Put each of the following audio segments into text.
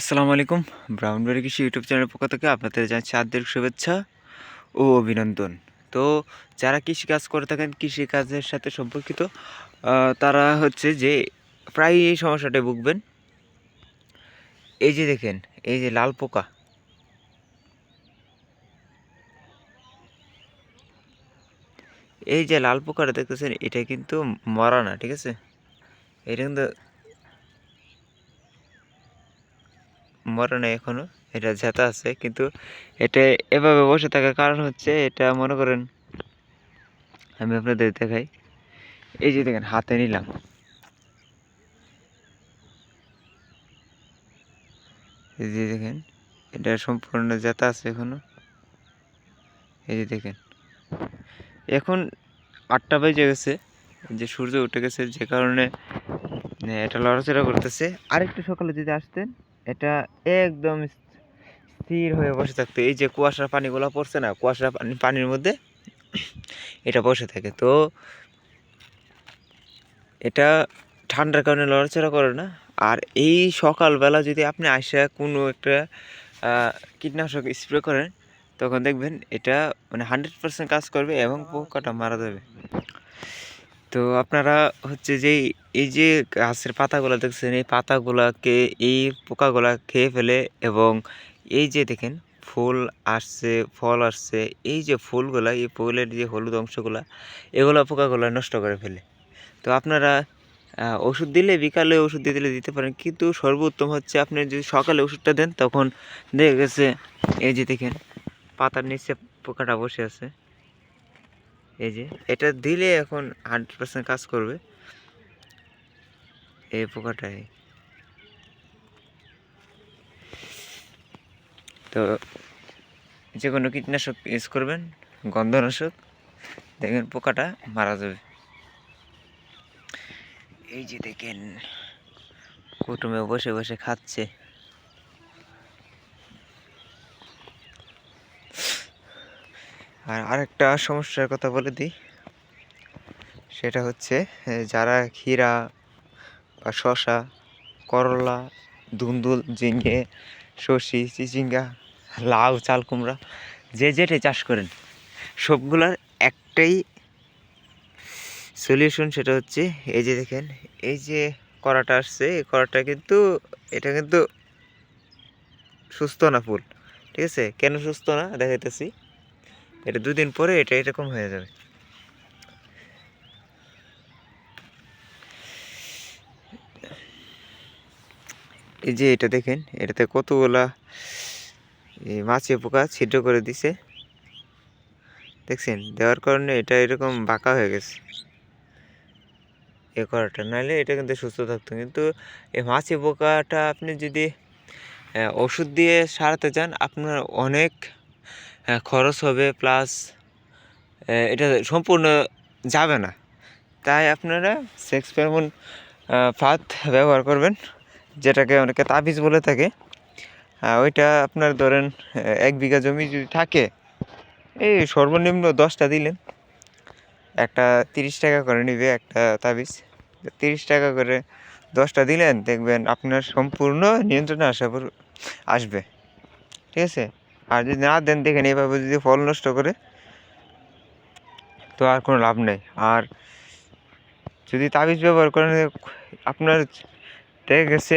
আসসালামু আলাইকুম। ব্রাউনবেরি কৃষি ইউটিউব চ্যানেলের পক্ষ থেকে আপনাদের জানাচ্ছি আন্তরিক শুভেচ্ছা ও অভিনন্দন। তো যারা কৃষিকাজ করে থাকেন, কৃষিকাজের সাথে সম্পর্কিত তারা হচ্ছে যে প্রায়ই এই সমস্যাটায় ভুগবেন। এই যে দেখেন, এই যে লাল পোকা, এই যে লাল পোকাটা দেখতেছেন, এটা কিন্তু মরা না, ঠিক আছে? এটা কিন্তু মরে নাই এখনো, এটা জেতা আছে। কিন্তু এটা এভাবে বসে থাকার কারণ হচ্ছে, এটা মনে করেন আমি আপনাদের দেখাই। এই যে দেখেন, হাতে নিলাম, এই যে দেখেন, এটা সম্পূর্ণ জেতা আছে এখনো। এই যে দেখেন, এখন 8টা বেজে গেছে, যে সূর্য উঠে গেছে, যে কারণে এটা লড়াচড়া করতেছে। আরেকটু সকালে যদি আসতেন, এটা একদম স্থির হয়ে বসে থাকতো। এই যে কুয়াশার পানিগুলো পড়ছে না, কুয়াশার পানির মধ্যে এটা বসে থাকে। তো এটা ঠান্ডার কারণে লড়াচড়া করে না। আর এই সকালবেলা যদি আপনি আসা কোনো একটা কীটনাশক স্প্রে করেন, তখন দেখবেন এটা মানে 100% কাজ করবে এবং পোকাটা মারা যাবে। তো আপনারা হচ্ছে যে এই যে গাছের পাতাগুলো দেখছেন, এই পাতাগুলাকে এই পোকাগুলা খেয়ে ফেলে। এবং এই যে দেখেন, ফুল আসছে, ফল আসছে, এই যে ফুলগুলা, এই ফুলের যে হলুদ অংশগুলা, এগুলো পোকাগুলা নষ্ট করে ফেলে। তো আপনারা ওষুধ দিলে, বিকালে ওষুধ দিলে দিতে পারেন, কিন্তু সর্বোত্তম হচ্ছে আপনি যদি সকালে ওষুধটা দেন, তখন দেখা গেছে এই যে দেখেন পাতার নিচে পোকাটা বসে আছে। এই যে এটা দিলে এখন 100% কাজ করবে এই পোকাটাই। তো যে কোনো কীটনাশক ইউজ করবেন, গন্ধনাশক, দেখবেন পোকাটা মারা যাবে। এই যে দেখেন, কুটুমে বসে বসে খাচ্ছে। আর আরেকটা সমস্যার কথা বলে দিই, সেটা হচ্ছে যারা ক্ষীরা বা শসা, করলা, ধুন্দুল, ঝিঙে, শসি, চিচিঙ্গা, লাউ, চাল কুমড়া, যে যেটাই চাষ করেন, সবগুলার একটাই সলিউশন, সেটা হচ্ছে এই যে দেখেন, এই যে করাটা আসছে, এই করাটা কিন্তু, এটা কিন্তু সুস্থ না ফুল, ঠিক আছে? কেন সুস্থ না দেখাইতেছি। এটা 2 দিন পরে এটা এরকম হয়ে যাবে। এই যে এটা দেখেন, এটাতে কতগুলা এই মাছি পোকা ছিদ্র করে দিছে, দেখছেন? দেওয়ার কারণে এটা এরকম বাঁকা হয়ে গেছে এ করাটা, নাহলে এটা কিন্তু সুস্থ থাকতো। কিন্তু এই মাছি পোকাটা আপনি যদি ওষুধ দিয়ে সারাতে চান, আপনার অনেক খরচ হবে, প্লাস এটা সম্পূর্ণ যাবে না। তাই আপনারা সেক্স ফেরোমন ফাঁদ ব্যবহার করবেন, যেটাকে অনেকে তাবিজ বলে থাকে। ওইটা আপনার ধরেন 1 বিঘা জমি যদি থাকে, এই সর্বনিম্ন 10টা দিলেন, একটা 30 টাকা করে নিবে একটা তাবিজ। 30 টাকা করে 10টা দিলেন, দেখবেন আপনার সম্পূর্ণ নিয়ন্ত্রণে আসবে, ঠিক আছে? আর যদি না দেন, দেখেন এভাবে যদি ফল নষ্ট করে, তো আর কোনো লাভ নেই। আর যদি তাবিজ ব্যবহার করেন, আপনার দেখা গেছে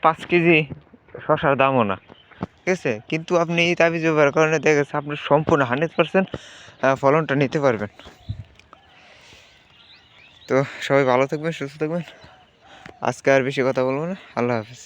5 কেজি শসার দামও না, ঠিক আছে? কিন্তু আপনি এই তাবিজ ব্যবহার করেন, দেখা গেছে আপনি সম্পূর্ণ 100% ফলনটা নিতে পারবেন। তো সবাই ভালো থাকবেন, সুস্থ থাকবেন। আজকে আর বেশি কথা বলবো না। আল্লাহ হাফিজ।